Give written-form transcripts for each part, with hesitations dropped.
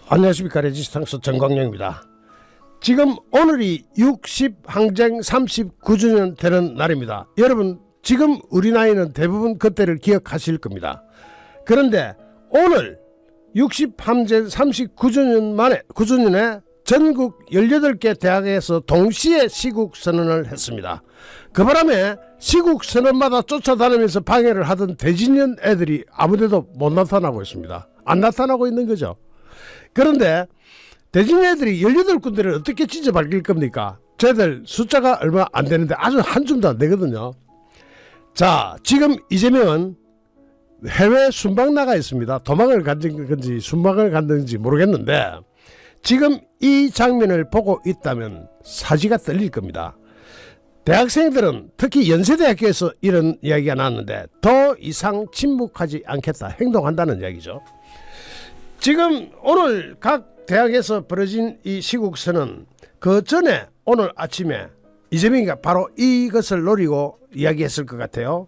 안녕하십니까. 레지스탕스 정광영입니다. 지금 오늘이 60 항쟁 39주년 되는 날입니다. 여러분 지금 우리 나이는 대부분 그때를 기억하실 겁니다. 그런데 오늘 60 항쟁 39주년 만에 9주년에 전국 18개 대학에서 동시에 시국선언을 했습니다. 그 바람에 시국선언마다 쫓아다니면서 방해를 하던 대진년 애들이 아무데도 못 나타나고 있습니다. 안 나타나고 있는 거죠. 그런데 대진년 애들이 18군데를 어떻게 찢어 밝힐 겁니까? 쟤들 숫자가 얼마 안 되는데 아주 한 줌도 안 되거든요. 자, 지금 이재명은 해외 순방 나가 있습니다. 도망을 간 건지 순방을 갔는지 모르겠는데 지금 이 장면을 보고 있다면 사지가 떨릴 겁니다. 대학생들은 특히 연세대학교에서 이런 이야기가 나왔는데 더 이상 침묵하지 않겠다, 행동한다는 이야기죠. 지금 오늘 각 대학에서 벌어진 이 시국선언, 그 전에 오늘 아침에 이재명이가 바로 이것을 노리고 이야기했을 것 같아요.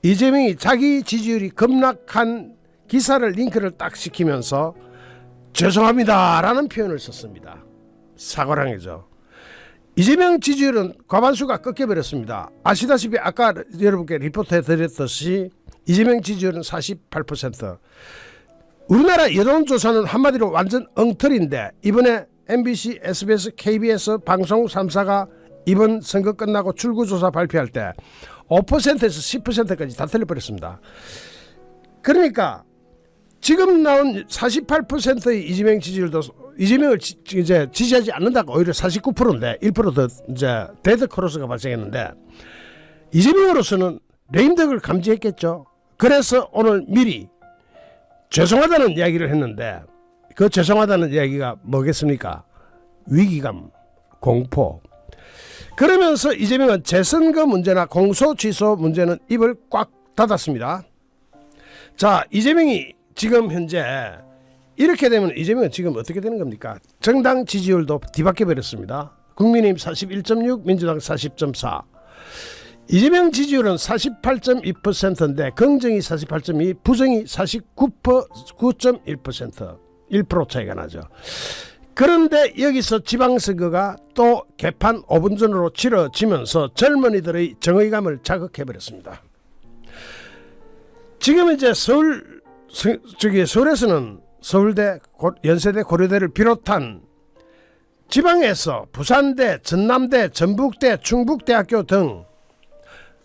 이재명이 자기 지지율이 급락한 기사를 링크를 딱 시키면서 죄송합니다 라는 표현을 썼습니다. 사과를 한 거죠. 이재명 지지율은 과반수가 꺾여버렸습니다. 아시다시피 아까 여러분께 리포트해 드렸듯이 이재명 지지율은 48%. 우리나라 여론조사는 한마디로 완전 엉터리인데 이번에 MBC, SBS, KBS 방송 3사가 이번 선거 끝나고 출구조사 발표할 때 5%에서 10%까지 다 틀려버렸습니다. 그러니까 지금 나온 48%의 이재명 지지율도 이재명을 이제 지지하지 않는다가 오히려 49%인데 1% 더 이제 데드 크로스가 발생했는데 이재명으로서는 레임덕을 감지했겠죠. 그래서 오늘 미리 죄송하다는 이야기를 했는데 그 죄송하다는 이야기가 뭐겠습니까? 위기감, 공포. 그러면서 이재명은 재선거 문제나 공소 취소 문제는 입을 꽉 닫았습니다. 자, 이재명이 지금 현재 이렇게 되면 이재명은 지금 어떻게 되는 겁니까? 정당 지지율도 뒤바뀌어 버렸습니다. 국민의힘 41.6, 민주당 40.4. 이재명 지지율은 48.2%인데 긍정이 48.2, 부정이 49.1%, 1% 차이가 나죠. 그런데 여기서 지방선거가 또 개판 5분 전으로 치러지면서 젊은이들의 정의감을 자극해버렸습니다. 지금 이제 서울에서는 서울대, 연세대, 고려대를 비롯한 지방에서 부산대, 전남대, 전북대, 충북대학교 등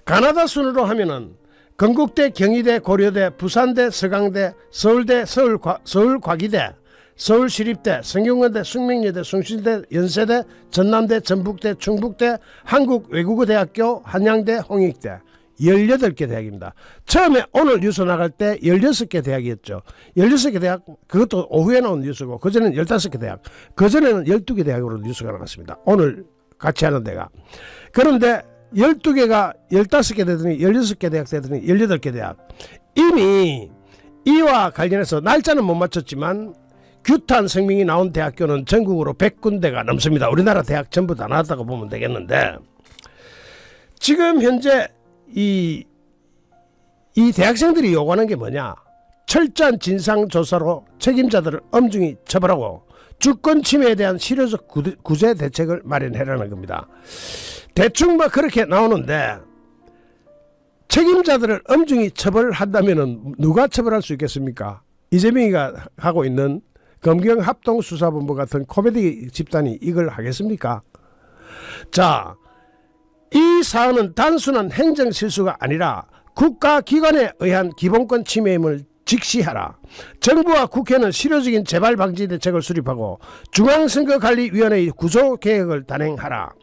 가나다 순으로 하면은 건국대, 경희대, 고려대, 부산대, 서강대, 서울대, 서울과기대, 서울시립대, 성균관대, 숙명여대, 숭실대, 연세대, 전남대, 전북대, 충북대, 한국외국어대학교, 한양대, 홍익대 18개 대학입니다. 처음에 오늘 뉴스 나갈 때 16개 대학이었죠. 16개 대학, 그것도 오후에 나온 뉴스고 그전에는 15개 대학, 그전에는 12개 대학으로 뉴스가 나갔습니다. 오늘 같이 하는 데가. 그런데 12개가 15개 되더니 16개 대학 되더니 18개 대학. 이미 이와 관련해서 날짜는 못 맞췄지만 규탄 성명이 나온 대학교는 전국으로 100군데가 넘습니다. 우리나라 대학 전부 다 나왔다고 보면 되겠는데 지금 현재 이 대학생들이 요구하는 게 뭐냐? 철저한 진상조사로 책임자들을 엄중히 처벌하고 주권 침해에 대한 실효적 구제 대책을 마련해라는 겁니다. 대충 막 그렇게 나오는데 책임자들을 엄중히 처벌한다면 누가 처벌할 수 있겠습니까? 이재명이가 하고 있는 검경합동수사본부 같은 코미디 집단이 이걸 하겠습니까? 자, 이 사안은 단순한 행정실수가 아니라 국가기관에 의한 기본권 침해임을 직시하라. 정부와 국회는 실효적인 재발방지 대책을 수립하고 중앙선거관리위원회의 구조개혁을 단행하라.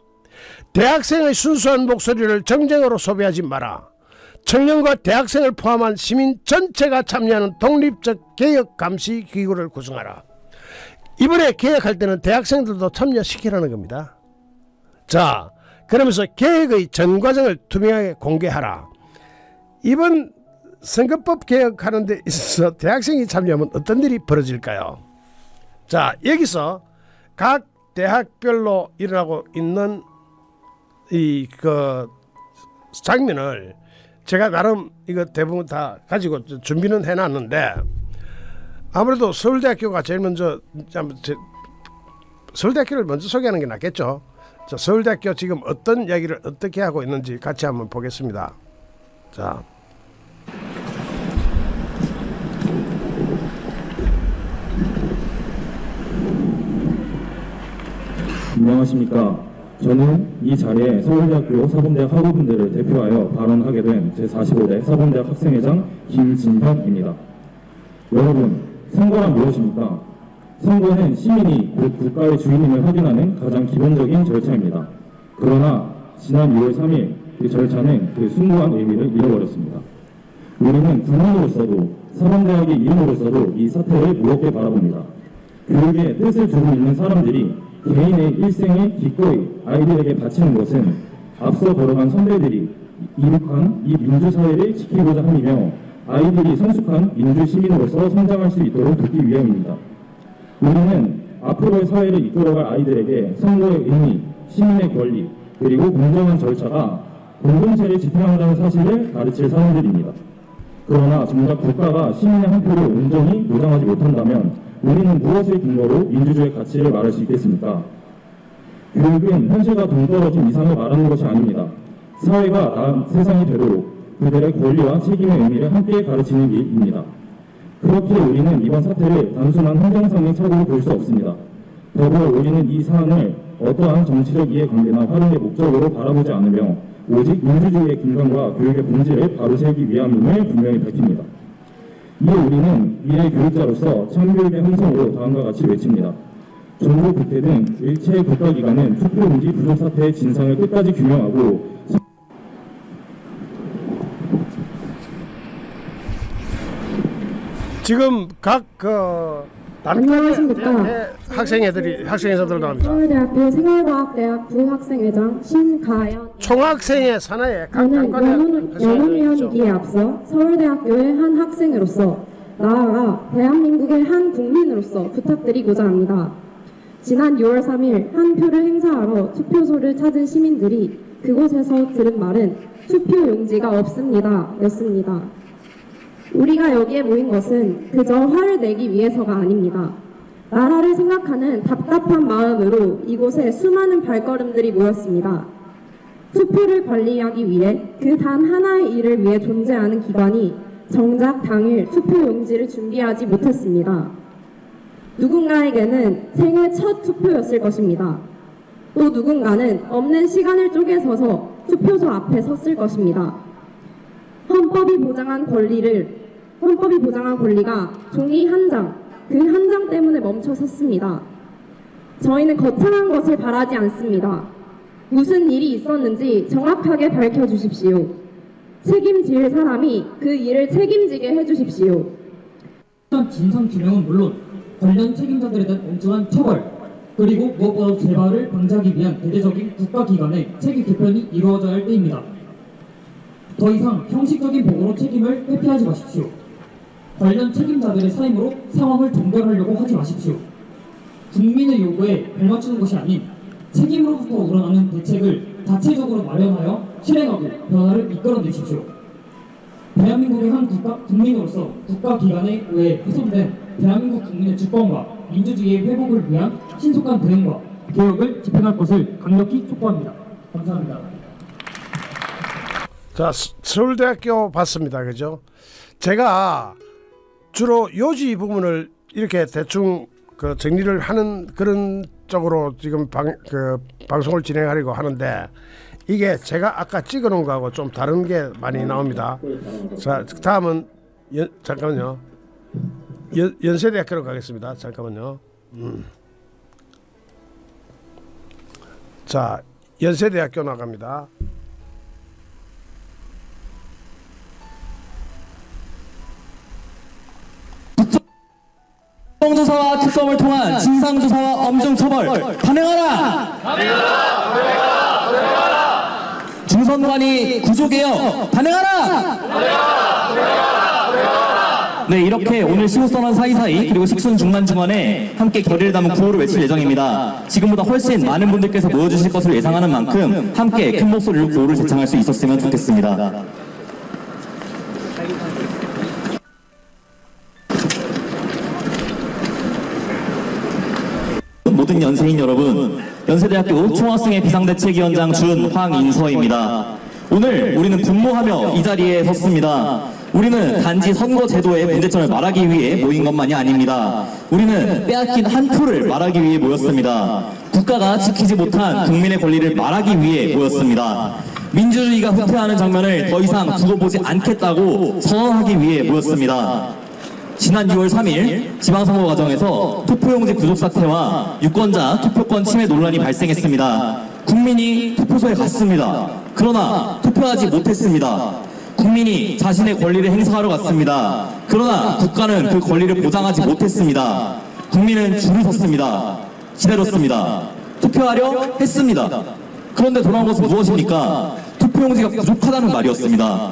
대학생의 순수한 목소리를 정쟁으로 소비하지 마라. 청년과 대학생을 포함한 시민 전체가 참여하는 독립적 개혁감시기구를 구성하라. 이번에 개혁할 때는 대학생들도 참여시키라는 겁니다. 자, 그러면서 개혁의 전 과정을 투명하게 공개하라. 이번 선거법 개혁하는 데 있어서 대학생이 참여하면 어떤 일이 벌어질까요? 자, 여기서 각 대학별로 일어나고 있는 이 장면을 제가 나름 이거 대부분 다 가지고 준비는 해놨는데 아무래도 서울대학교가 제일 먼저 서울대학교를 먼저 소개하는 게 낫겠죠. 자, 서울대학교 지금 어떤 이야기를 어떻게 하고 있는지 같이 한번 보겠습니다. 자. 안녕하십니까. 저는 이 자리에 서울대학교 사범대학 학우분들을 대표하여 발언하게 된 제45대 사범대학 학생회장 김진현입니다. 여러분, 선거란 무엇입니까? 선거는 시민이 곧 국가의 주인임을 확인하는 가장 기본적인 절차입니다. 그러나 지난 6월 3일 그 절차는 그 숭고한 의미를 잃어버렸습니다. 우리는 국민으로서도 사범대학의 이름으로서도 이 사태를 무겁게 바라봅니다. 교육의 뜻을 두고 있는 사람들이 개인의 일생을 기꺼이 아이들에게 바치는 것은 앞서 걸어간 선배들이 이룩한 이 민주사회를 지키고자 함이며 아이들이 성숙한 민주시민으로서 성장할 수 있도록 돕기 위함입니다. 우리는 앞으로의 사회를 이끌어갈 아이들에게 선거의 의미, 시민의 권리, 그리고 공정한 절차가 공동체를 지탱한다는 사실을 가르칠 사람들입니다. 그러나 정작 국가가 시민의 한 표를 온전히 보장하지 못한다면 우리는 무엇을 근거로 민주주의의 가치를 말할 수 있겠습니까? 교육은 현실과 동떨어진 이상을 말하는 것이 아닙니다. 사회가 나은 세상이 되도록 그들의 권리와 책임의 의미를 함께 가르치는 일입니다. 그렇게 우리는 이번 사태를 단순한 행정상의 착오로 볼 수 없습니다. 더불어 우리는 이 사안을 어떠한 정치적 이해관계나 활용의 목적으로 바라보지 않으며 오직 민주주의의 근간과 교육의 본질을 바로 세우기 위함임을 분명히 밝힙니다. 이에 우리는 미래 교육자로서 참교육의 형성으로 다음과 같이 외칩니다. 정부, 국회 등 일체의 국가기관은 투표용지 부족 사태의 진상을 끝까지 규명하고 지금 각 안녕하십니까. 학생회사들 나옵니다. 서울대학교 생활과학대학 부학생회장 신가연. 총학생회 산하에 각 저는 단과대 연원위원이기에 앞서 서울대학교의 한 학생으로서 나아가 대한민국의 한 국민으로서 부탁드리고자 합니다. 지난 6월 3일 한 표를 행사하러 투표소를 찾은 시민들이 그곳에서 들은 말은 투표용지가 없습니다 였습니다. 우리가 여기에 모인 것은 그저 화를 내기 위해서가 아닙니다. 나라를 생각하는 답답한 마음으로 이곳에 수많은 발걸음들이 모였습니다. 투표를 관리하기 위해 그 단 하나의 일을 위해 존재하는 기관이 정작 당일 투표용지를 준비하지 못했습니다. 누군가에게는 생애 첫 투표였을 것입니다. 또 누군가는 없는 시간을 쪼개서서 투표소 앞에 섰을 것입니다. 헌법이 보장한 권리가 종이 한 장, 그 한 장 때문에 멈춰 섰습니다. 저희는 거창한 것을 바라지 않습니다. 무슨 일이 있었는지 정확하게 밝혀주십시오. 책임질 사람이 그 일을 책임지게 해주십시오. 진상규명은 물론 관련 책임자들에 대한 엄중한 처벌, 그리고 무엇보다도 재발을 방지하기 위한 대대적인 국가기관의 책임 개편이 이루어져야 할 때입니다. 더 이상 형식적인 보고로 책임을 회피하지 마십시오. 관련 책임자들의 사임으로 상황을 종결하려고 하지 마십시오. 국민의 요구에 발맞추는 것이 아닌 책임으로부터 우러나는 대책을 자체적으로 마련하여 실행하고 변화를 이끌어내십시오. 대한민국의 한 국민으로서 국가기관에 의해 훼손된 대한민국 국민의 주권과 민주주의의 회복을 위한 신속한 대응과 개혁을 집행할 것을 강력히 촉구합니다. 감사합니다. 자, 서울대학교 봤습니다. 그죠? 제가 주로 요지 부분을 이렇게 대충 정리를 하는 그런 쪽으로 지금 방송을 진행하려고 하는데 이게 제가 아까 찍어놓은 거하고 좀 다른 게 많이 나옵니다. 자, 다음은 잠깐만요. 연세대학교로 가겠습니다. 잠깐만요. 자, 연세대학교 나갑니다. 조사와 특검을 통한 진상조사와 엄정처벌 단행하라! 중선관위 구조개혁 단행하라! 네, 이렇게 오늘 시국선언 사이사이 그리고 식순 중간중간에 함께 결의를 담은 구호를 외칠 예정입니다. 지금보다 훨씬 많은 분들께서 모여주실 것으로 예상하는 만큼 함께 큰 목소리로 구호를 제창할 수 있었으면 좋겠습니다. 모든 연세인 여러분, 연세대학교 총학생회 비상대책위원장 황인서입니다. 오늘 우리는 분모하며 이 자리에 섰습니다. 우리는 단지 선거 제도의 문제점을 말하기 위해 모인 것만이 아닙니다. 우리는 빼앗긴 한 표를 말하기 위해 모였습니다. 국가가 지키지 못한 국민의 권리를 말하기 위해 모였습니다. 민주주의가 후퇴하는 장면을 더 이상 두고 보지 않겠다고 선언하기 위해 모였습니다. 지난 6월 3일 지방선거 과정에서 투표용지 부족 사태와 유권자 투표권 침해 논란이 발생했습니다. 국민이 투표소에 갔습니다. 그러나 투표하지 못했습니다. 국민이 자신의 권리를 행사하러 갔습니다. 그러나 국가는 그 권리를 보장하지 못했습니다. 국민은 줄을 섰습니다. 기다렸습니다. 투표하려 했습니다. 그런데 돌아온 것은 무엇입니까? 투표용지가 부족하다는 말이었습니다.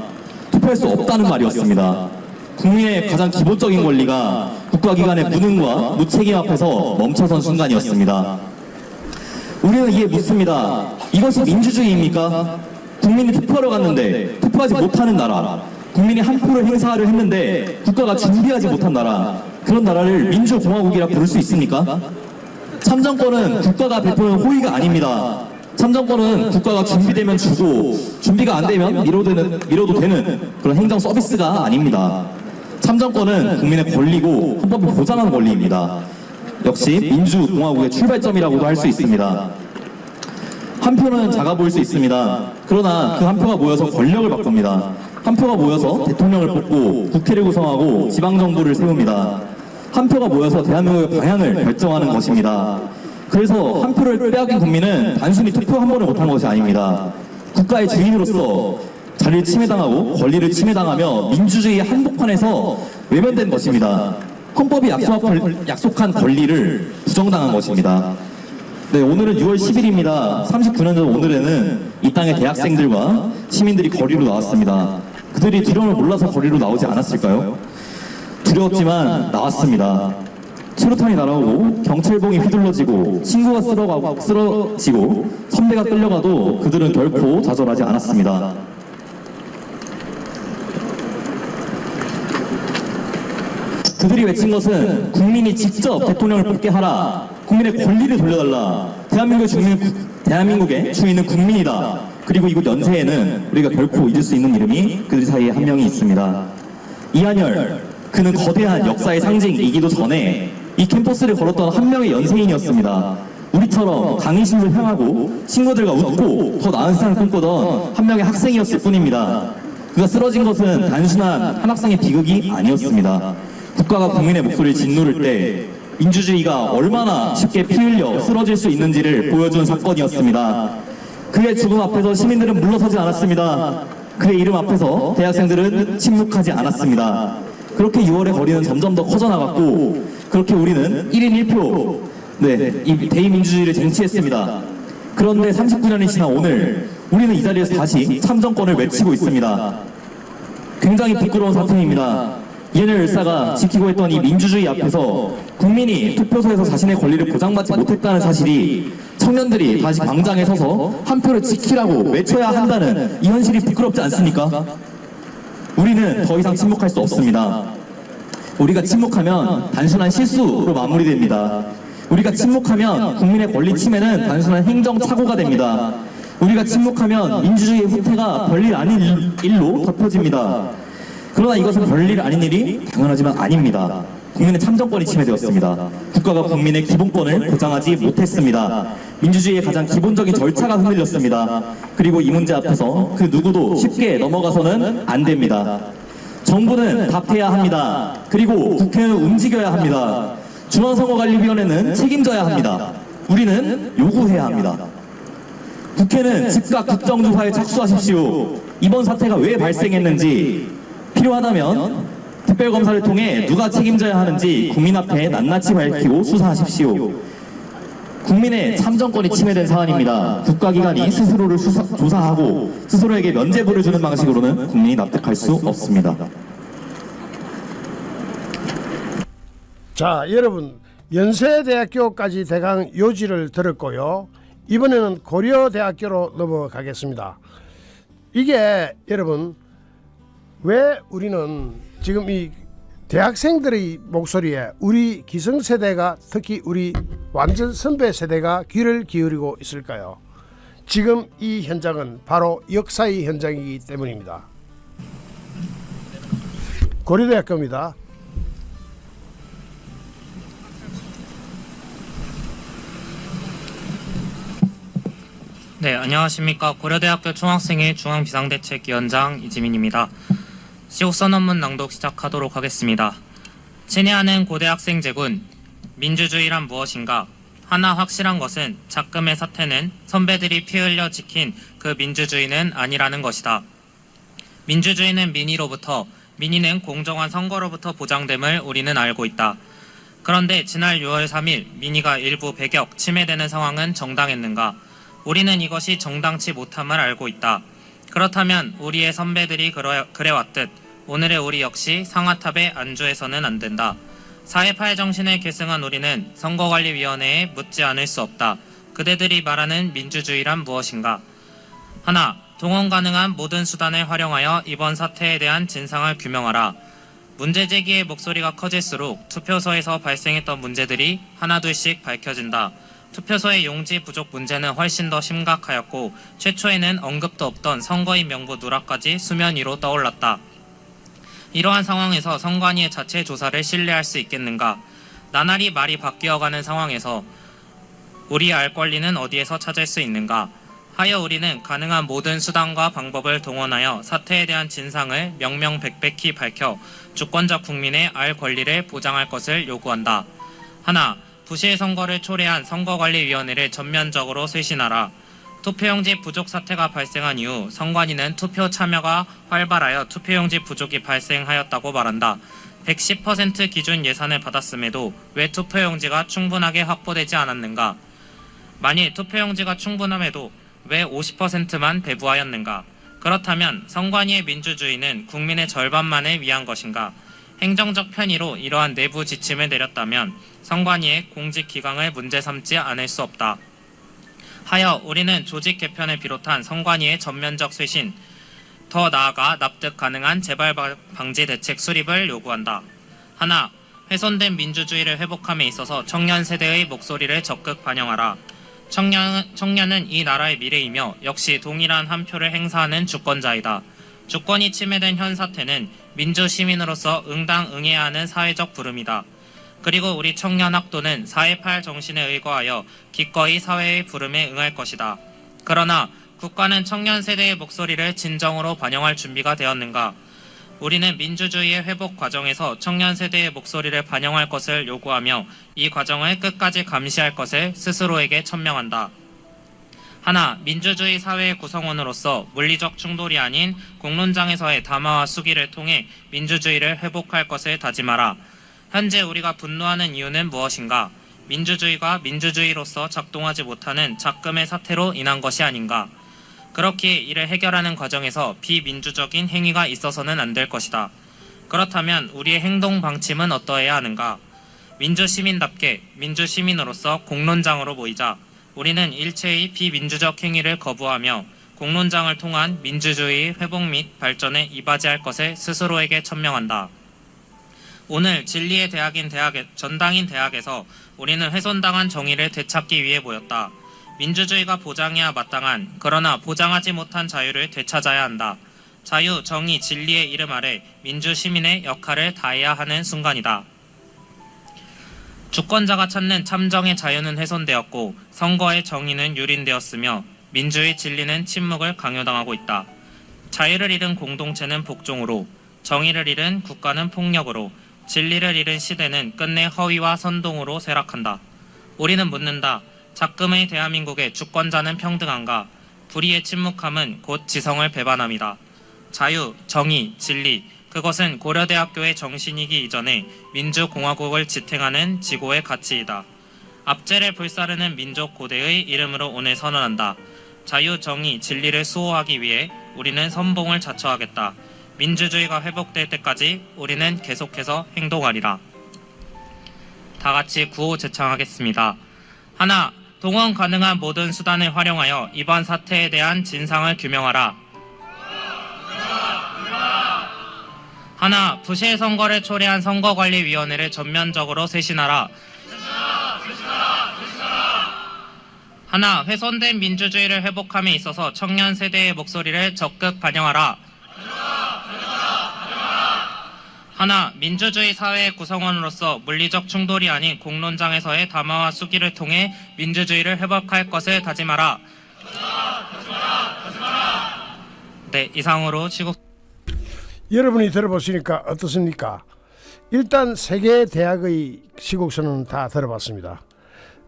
투표할 수 없다는 말이었습니다. 국민의 가장 기본적인 권리가 국가기관의 무능과 무책임 앞에서 멈춰선 순간이었습니다. 우리는 이에 묻습니다. 이것이 민주주의입니까? 국민이 투표하러 갔는데 투표하지 못하는 나라, 국민이 한 표를 행사하려 했는데 국가가 준비하지 못한 나라, 그런 나라를 민주공화국이라 부를 수 있습니까? 참정권은 국가가 베푸는 호의가 아닙니다. 참정권은 국가가 준비되면 주고 준비가 안 되면 미뤄도 되는 그런 행정 서비스가 아닙니다. 참정권은 국민의 권리고 헌법이 보장한 권리입니다. 역시 민주공화국의 출발점이라고도 할 수 있습니다. 한 표는 작아 보일 수 있습니다. 그러나 그 한 표가 모여서 권력을 바꿉니다. 한 표가 모여서 대통령을 뽑고 국회를 구성하고 지방정부를 세웁니다. 한 표가 모여서 대한민국의 방향을 결정하는 것입니다. 그래서 한 표를 빼앗긴 국민은 단순히 투표 한 번을 못한 것이 아닙니다. 국가의 주인으로서 자리를 침해당하고 권리를 침해당하며 민주주의의 한복판에서 외면된 것입니다. 헌법이 약속한 권리를 부정당한 것입니다. 네, 오늘은 6월 10일입니다. 39년 전 오늘에는 이 땅의 대학생들과 시민들이 거리로 나왔습니다. 그들이 두려움을 몰라서 거리로 나오지 않았을까요? 두려웠지만 나왔습니다. 최루탄이 날아오고 경찰봉이 휘둘러지고 친구가 쓰러지고 선배가 끌려가도 그들은 결코 좌절하지 않았습니다. 그들이 외친 것은 국민이 직접 대통령을 뽑게 하라, 국민의 권리를 돌려달라, 대한민국의 주인은 국민이다. 그리고 이곳 연세에는 우리가 결코 잊을 수 있는 이름이 그들 사이에 한 명이 있습니다. 이한열, 그는 거대한 역사의 상징이기도 전에 이 캠퍼스를 걸었던 한 명의 연세인이었습니다. 우리처럼 강의실을 향하고 친구들과 웃고 더 나은 세상을 꿈꾸던 한 명의 학생이었을 뿐입니다. 그가 쓰러진 것은 단순한 한 학생의 비극이 아니었습니다. 국가가 국민의 목소리를 짓누를 때 민주주의가 얼마나 쉽게 피 흘려 쓰러질 수 있는지를 보여준 사건이었습니다. 그의 죽음 앞에서 시민들은 물러서지 않았습니다. 그의 이름 앞에서 대학생들은 침묵하지 않았습니다. 그렇게 6월의 거리는 점점 더 커져나갔고 그렇게 우리는 1인 1표 이 대의민주주의를 쟁취했습니다. 그런데 39년이 지난 오늘 우리는 이 자리에서 다시 참정권을 외치고 있습니다. 굉장히 부끄러운 사태입니다. 이한열 열사가 지키고 있던 이 민주주의 앞에서 국민이 투표소에서 자신의 권리를 보장받지 못했다는 사실이 청년들이 다시 광장에 서서 한 표를 지키라고 외쳐야 한다는 이 현실이 부끄럽지 않습니까? 우리는 더 이상 침묵할 수 없습니다. 우리가 침묵하면 단순한 실수로 마무리됩니다. 우리가 침묵하면 국민의 권리 침해는 단순한 행정착오가 됩니다. 우리가 침묵하면 민주주의의 후퇴가 별일 아닌 일로 덮여집니다. 그러나 이것은 별일 아닌 일이 당연하지만 아닙니다. 국민의 참정권이 침해되었습니다. 국가가 국민의 기본권을 보장하지 못했습니다. 민주주의의 가장 기본적인 절차가 흔들렸습니다. 그리고 이 문제 앞에서 그 누구도 쉽게 넘어가서는 안 됩니다. 정부는 답해야 합니다. 그리고 국회는 움직여야 합니다. 중앙선거관리위원회는 책임져야 합니다. 우리는 요구해야 합니다. 국회는 즉각 국정조사에 착수하십시오. 이번 사태가 왜 발생했는지, 필요하다면 특별검사를 통해 누가 책임져야 하는지 국민 앞에 낱낱이 밝히고 수사하십시오. 국민의 참정권이 침해된 사안입니다. 국가기관이 스스로를 조사하고 스스로에게 면죄부를 주는 방식으로는 국민이 납득할 수 없습니다. 자, 여러분, 연세대학교까지 대강 요지를 들었고요. 이번에는 고려대학교로 넘어가겠습니다. 이게 여러분, 왜 우리는 지금 이 대학생들의 목소리에 우리 기성세대가, 특히 우리 완전 선배 세대가 귀를 기울이고 있을까요? 지금 이 현장은 바로 역사의 현장이기 때문입니다. 고려대학교입니다. 네, 안녕하십니까. 고려대학교 총학생회 중앙비상대책위원장 이지민입니다. 시국선언문 낭독 시작하도록 하겠습니다. 친애하는 고대학생 제군, 민주주의란 무엇인가? 하나 확실한 것은 작금의 사태는 선배들이 피 흘려 지킨 그 민주주의는 아니라는 것이다. 민주주의는 민의로부터, 민의는 공정한 선거로부터 보장됨을 우리는 알고 있다. 그런데 지난 6월 3일 민의가 일부 배격, 침해되는 상황은 정당했는가? 우리는 이것이 정당치 못함을 알고 있다. 그렇다면 우리의 선배들이 그래왔듯 오늘의 우리 역시 상아탑에 안주해서는 안 된다. 4.18 정신을 계승한 우리는 선거관리위원회에 묻지 않을 수 없다. 그대들이 말하는 민주주의란 무엇인가? 하나, 동원 가능한 모든 수단을 활용하여 이번 사태에 대한 진상을 규명하라. 문제 제기의 목소리가 커질수록 투표소에서 발생했던 문제들이 하나둘씩 밝혀진다. 투표소의 용지 부족 문제는 훨씬 더 심각하였고 최초에는 언급도 없던 선거인 명부 누락까지 수면 위로 떠올랐다. 이러한 상황에서 선관위의 자체 조사를 신뢰할 수 있겠는가? 나날이 말이 바뀌어가는 상황에서 우리의 알 권리는 어디에서 찾을 수 있는가? 하여 우리는 가능한 모든 수단과 방법을 동원하여 사태에 대한 진상을 명명백백히 밝혀 주권적 국민의 알 권리를 보장할 것을 요구한다. 하나, 부실 선거를 초래한 선거관리위원회를 전면적으로 쇄신하라. 투표용지 부족 사태가 발생한 이후 선관위는 투표 참여가 활발하여 투표용지 부족이 발생하였다고 말한다. 110% 기준 예산을 받았음에도 왜 투표용지가 충분하게 확보되지 않았는가? 만일 투표용지가 충분함에도 왜 50%만 배부하였는가? 그렇다면 선관위의 민주주의는 국민의 절반만을 위한 것인가? 행정적 편의로 이러한 내부 지침을 내렸다면 선관위의 공직 기강을 문제 삼지 않을 수 없다. 하여 우리는 조직 개편을 비롯한 선관위의 전면적 쇄신, 더 나아가 납득 가능한 재발 방지 대책 수립을 요구한다. 하나, 훼손된 민주주의를 회복함에 있어서 청년 세대의 목소리를 적극 반영하라. 청년은 이 나라의 미래이며 역시 동일한 한 표를 행사하는 주권자이다. 주권이 침해된 현 사태는 민주시민으로서 응당응해야 하는 사회적 부름이다. 그리고 우리 청년학도는 4.18 정신에 의거하여 기꺼이 사회의 부름에 응할 것이다. 그러나 국가는 청년 세대의 목소리를 진정으로 반영할 준비가 되었는가? 우리는 민주주의의 회복 과정에서 청년 세대의 목소리를 반영할 것을 요구하며 이 과정을 끝까지 감시할 것을 스스로에게 천명한다. 하나, 민주주의 사회의 구성원으로서 물리적 충돌이 아닌 공론장에서의 담화와 수기를 통해 민주주의를 회복할 것을 다짐하라. 현재 우리가 분노하는 이유는 무엇인가? 민주주의가 민주주의로서 작동하지 못하는 작금의 사태로 인한 것이 아닌가? 그렇기에 이를 해결하는 과정에서 비민주적인 행위가 있어서는 안 될 것이다. 그렇다면 우리의 행동 방침은 어떠해야 하는가? 민주시민답게 민주시민으로서 공론장으로 모이자. 우리는 일체의 비민주적 행위를 거부하며 공론장을 통한 민주주의 회복 및 발전에 이바지할 것을 스스로에게 천명한다. 오늘 진리의 대학인 전당인 대학에서 우리는 훼손당한 정의를 되찾기 위해 모였다. 민주주의가 보장해야 마땅한, 그러나 보장하지 못한 자유를 되찾아야 한다. 자유, 정의, 진리의 이름 아래 민주시민의 역할을 다해야 하는 순간이다. 주권자가 찾는 참정의 자유는 훼손되었고 선거의 정의는 유린되었으며 민주의 진리는 침묵을 강요당하고 있다. 자유를 잃은 공동체는 복종으로, 정의를 잃은 국가는 폭력으로, 진리를 잃은 시대는 끝내 허위와 선동으로 쇠락한다. 우리는 묻는다. 작금의 대한민국의 주권자는 평등한가? 불의의 침묵함은 곧 지성을 배반함이다. 자유, 정의, 진리, 그것은 고려대학교의 정신이기 이전에 민주공화국을 지탱하는 지고의 가치이다. 압제를 불사르는 민족 고대의 이름으로 오늘 선언한다. 자유, 정의, 진리를 수호하기 위해 우리는 선봉을 자처하겠다. 민주주의가 회복될 때까지 우리는 계속해서 행동하리라. 다 같이 구호 제창하겠습니다. 하나, 동원 가능한 모든 수단을 활용하여 이번 사태에 대한 진상을 규명하라. 하나, 부실 선거를 초래한 선거관리위원회를 전면적으로 쇄신하라. 하나, 훼손된 민주주의를 회복함에 있어서 청년 세대의 목소리를 적극 반영하라. 하나, 민주주의 사회의 구성원으로서 물리적 충돌이 아닌 공론장에서의 담화와 수기를 통해 민주주의를 회복할 것을 다짐하라. 네, 이상으로 시국 여러분이 들어보시니까 어떻습니까? 일단 세 개 대학의 시국선언은 다 들어봤습니다.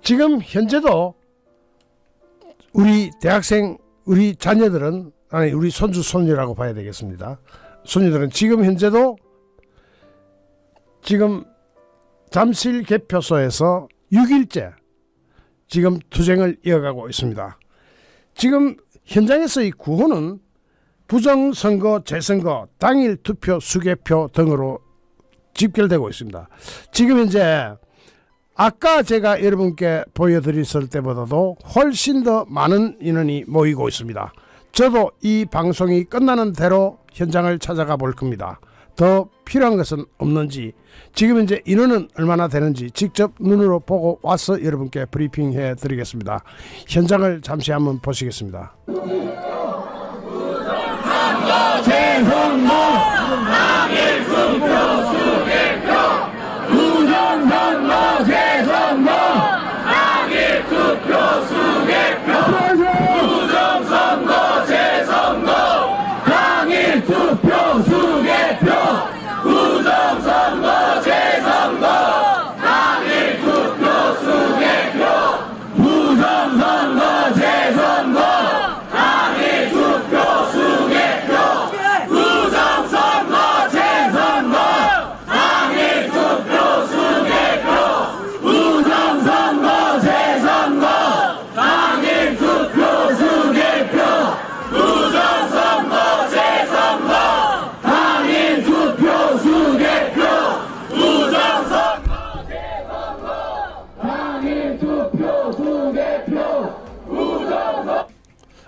지금 현재도 우리 대학생, 우리 자녀들은, 아니 우리 손주 손녀라고 봐야 되겠습니다. 손녀들은 지금 현재도 지금 잠실 개표소에서 6일째 지금 투쟁을 이어가고 있습니다. 지금 현장에서의 구호는 부정선거, 재선거, 당일 투표, 수개표 등으로 집결되고 있습니다. 지금 현재 아까 제가 여러분께 보여드렸을 때보다도 훨씬 더 많은 인원이 모이고 있습니다. 저도 이 방송이 끝나는 대로 현장을 찾아가 볼 겁니다. 더 필요한 것은 없는지, 지금 현재 인원은 얼마나 되는지 직접 눈으로 보고 와서 여러분께 브리핑해 드리겠습니다. 현장을 잠시 한번 보시겠습니다.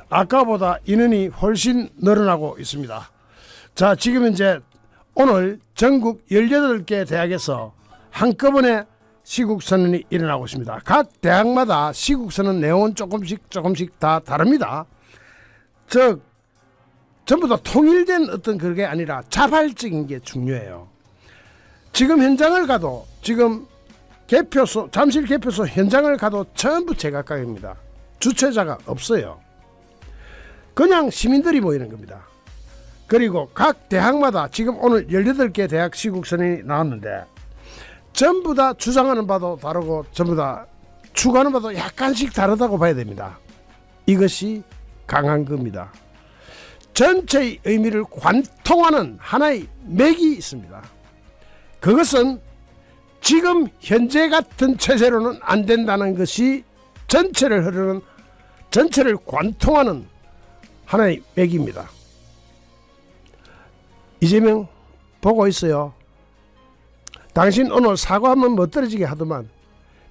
아까보다 인원이 훨씬 늘어나고 있습니다. 자, 지금 현재 오늘 전국 18개 대학에서 한꺼번에 시국선언이 일어나고 있습니다. 각 대학마다 시국선언 내용은 조금씩 다 다릅니다. 전부 다 통일된 어떤 그게 아니라 자발적인 게 중요해요. 지금 현장을 가도, 지금 개표소, 잠실 개표소 현장을 가도 전부 제각각입니다. 주최자가 없어요. 그냥 시민들이 모이는 겁니다. 그리고 각 대학마다 지금 오늘 18개 대학 시국선언이 나왔는데 전부 다 주장하는 바도 다르고 전부 다 추구하는 바도 약간씩 다르다고 봐야 됩니다. 이것이 강한 겁니다. 전체의 의미를 관통하는 하나의 맥이 있습니다. 그것은 지금 현재 같은 체제로는 안 된다는 것이 전체를 관통하는 하나의 맥입니다. 이재명 보고 있어요. 당신 오늘 사과하면 뭐 떨어지게 하더만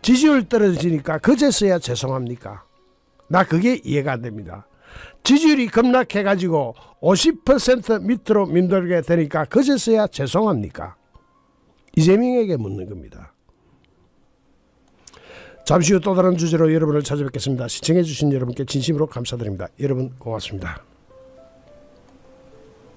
지지율 떨어지니까 그제서야 죄송합니까? 나 그게 이해가 안 됩니다. 지지율이 급락해가지고 50% 밑으로 민들게 되니까 그제서야 죄송합니까? 이재명에게 묻는 겁니다. 잠시 후 또 다른 주제로 여러분을 찾아뵙겠습니다. 시청해주신 여러분께 진심으로 감사드립니다. 여러분 고맙습니다.